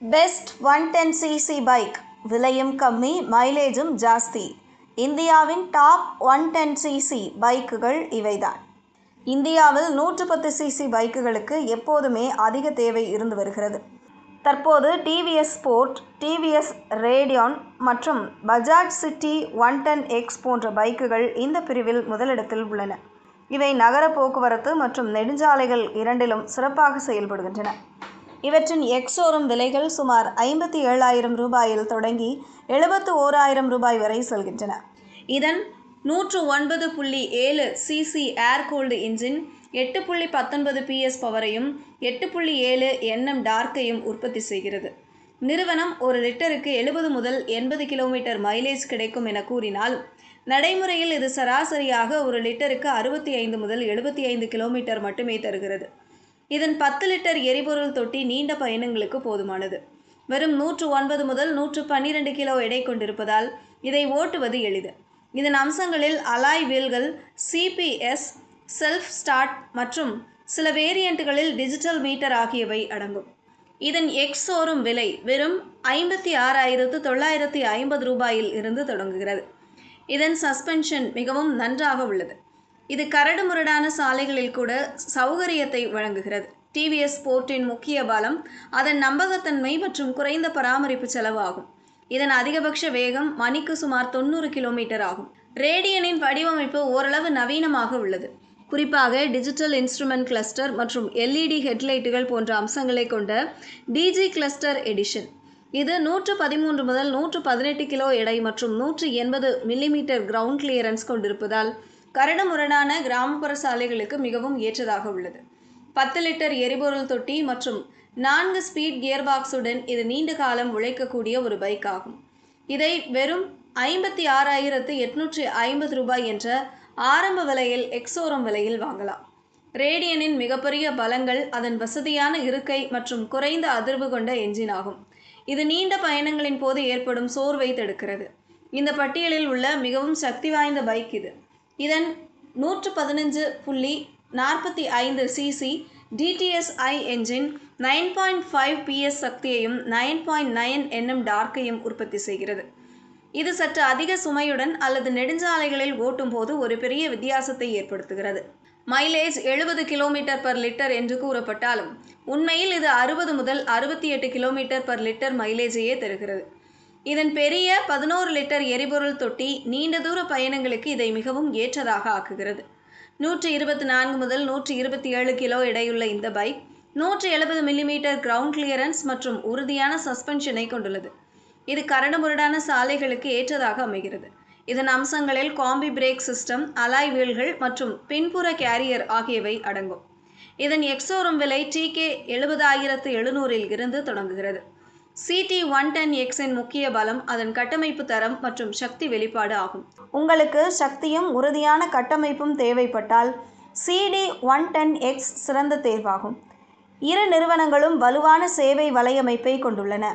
Best 110cc bike, விலையும் கம்மி, மைலேஜும் ஜாஸ்தி. இந்தியாவின் டாப் 110cc பைக்குகள் இவைதான். இந்தியாவில் 110cc பைக்குகளுக்கு எப்போதுமே அதிக தேவை இருந்து வருகிறது. தற்போது டிவிஎஸ் ஸ்போர்ட், டிவிஎஸ் ரேடியான் மற்றும் பஜாஜ் சிட்டி 110X போன்ற பைக்குகள் இந்த பிரிவில் முதலிடத்தில் உள்ளன. இவை நகர போக்குவரத்து மற்றும் நெடுஞ்சாலைகள் இரண்டிலும் சிறப்பாக செயல்படுகின்றன. இவற்றின் எக்ஸ்-ஷோரூம் விலைகள் சுமார் 57,000 ரூபாயில் தொடங்கி 71,000 ரூபாய் வரை செல்கின்றன. இதன் 109.7 சிசி ஏர் கூல்டு இன்ஜின் 8.19 PS பவரையும் 8.7 Nm டார்க்கையும் உற்பத்தி செய்கிறது. நிறுவனம் ஒரு லிட்டருக்கு 70 முதல் 80 கிலோமீட்டர் மைலேஜ் கிடைக்கும் என கூறினால், நடைமுறையில் இது சராசரியாக ஒரு லிட்டருக்கு 65 முதல் 75 கிலோமீட்டர் மட்டுமே தருகிறது. இதன் 10 லிட்டர் எரிபொருள் தொட்டி நீண்ட பயணங்களுக்கு போதுமானது. வெறும் 109 முதல் 112 கிலோ எடை கொண்டிருப்பதால் இதை ஓட்டுவது எளிது. இதன் அம்சங்களில் அலாய் வீல்கள், CPS, செல்ஃப் ஸ்டார்ட் மற்றும் சில வேரியண்ட்டுகளில் டிஜிட்டல் மீட்டர் ஆகியவை அடங்கும். இதன் எக்ஸ்-ஷோரூம் விலை வெறும் 56,950 ரூபாயில் இருந்து தொடங்குகிறது. இதன் சஸ்பென்ஷன் மிகவும் நன்றாக உள்ளது. இது கரடுமுரடான சாலைகளில் கூட சௌகரியத்தை வழங்குகிறது. டிவிஎஸ் ஸ்போர்ட்டின் முக்கிய பலம் அதன் நம்பகத்தன்மை மற்றும் குறைந்த பராமரிப்பு செலவு ஆகும். இதன் அதிகபட்ச வேகம் மணிக்கு சுமார் 90 கிலோமீட்டர் ஆகும். ரேடியனின் வடிவமைப்பு ஓரளவு நவீனமாக உள்ளது. குறிப்பாக டிஜிட்டல் இன்ஸ்ட்ருமெண்ட் கிளஸ்டர் மற்றும் LED ஹெட்லைட்டுகள் போன்ற அம்சங்களை கொண்ட DG கிளஸ்டர் எடிஷன். இது 113 முதல் 118 கிலோ எடை மற்றும் 180 மில்லிமீட்டர் கிரவுண்ட் கிளியரன்ஸ் கொண்டிருப்பதால் கரடுமுரடான கிராமப்புற சாலைகளுக்கு மிகவும் ஏற்றதாக உள்ளது. 10 லிட்டர் எரிபொருள் தொட்டி மற்றும் 4 ஸ்பீட் கியர்பாக்ஸுடன் இது நீண்ட காலம் உழைக்கக்கூடிய ஒரு பைக் ஆகும். இதை வெறும் 56,850 ரூபாய் என்ற ஆரம்ப விலையில் எக்ஸ்-ஷோரூம் விலையில் வாங்கலாம். ரேடியனின் மிகப்பெரிய பலங்கள் அதன் வசதியான இருக்கை மற்றும் குறைந்த அதிர்வு கொண்ட என்ஜின் ஆகும். இது நீண்ட பயணங்களின் போது ஏற்படும் சோர்வை தடுக்கிறது. இந்த பட்டியலில் உள்ள மிகவும் சக்தி வாய்ந்த பைக் இது. இதன் 115.45 சிசி DTSI என்ஜின் 9.5 PS சக்தியையும் 9.9 Nm டார்க்கையும் உற்பத்தி செய்கிறது. இது சற்று அதிக சுமையுடன் அல்லது நெடுஞ்சாலைகளில் ஓட்டும் போது ஒரு பெரிய வித்தியாசத்தை ஏற்படுத்துகிறது. மைலேஜ் 70 கிலோமீட்டர் பர் லிட்டர் என்று கூறப்பட்டாலும் உண்மையில் இது 60 முதல் 68 கிலோமீட்டர் பர் லிட்டர் மைலேஜையே தருகிறது. இதன் பெரிய 11 லிட்டர் எரிபொருள் தொட்டி நீண்ட தூர பயணங்களுக்கு இதை மிகவும் ஏற்றதாக ஆக்குகிறது. 124 முதல் 127 கிலோ எடையுள்ள இந்த பைக் 170 மில்லிமீட்டர் கிரவுண்ட் கிளியரன்ஸ் மற்றும் உறுதியான சஸ்பென்ஷனை கொண்டுள்ளது. இது கரடுமுரடான சாலைகளுக்கு ஏற்றதாக அமைகிறது. இதன் அம்சங்களில் காம்பி பிரேக் சிஸ்டம், அலாய் வீல்கள் மற்றும் பின்புற கேரியர் ஆகியவை அடங்கும். இதன் எக்ஸ்-ஷோரூம் விலை TK 70,700 இருந்து தொடங்குகிறது. CT110Xஇன் முக்கிய பலம் அதன் கட்டமைப்பு தரம் மற்றும் சக்தி வெளிப்பாடு ஆகும். உங்களுக்கு சக்தியும் உறுதியான கட்டமைப்பும் தேவைப்பட்டால் CD110X சிறந்த தேர்வாகும். இரு நிறுவனங்களும் வலுவான சேவை வலையமைப்பை கொண்டுள்ளன.